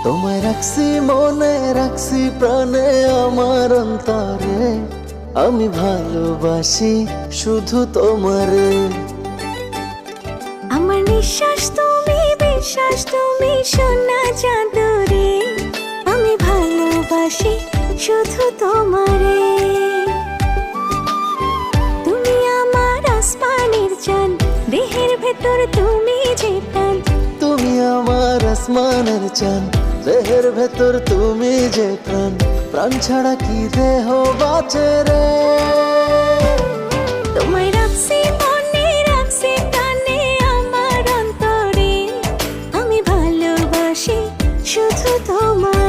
তোমায় রাখছি মনে, রাখছি প্রাণে, আমার অন্তরে আমি ভালোবাসি শুধু তোমারে। আমার নিঃশ্বাস তুমি, বিশ্বাস তুমি, সোনা চাঁদরে আমি ভালোবাসি শুধু তোমারে। তুমি আমার আসমানের চাঁদ, দেহের ভেতর তুমি যে প্রাণ। তুমি আমার আসমানের চাঁদ, দেহের ভেতর তুমি যে প্রাণ। প্রাণ ছাড়া কি দেহ বাঁচে রে। তোমায় রাখছি মনে, রাখছি প্রাণে, আমার অন্তরে আমি ভালোবাসি শুধু তোমার।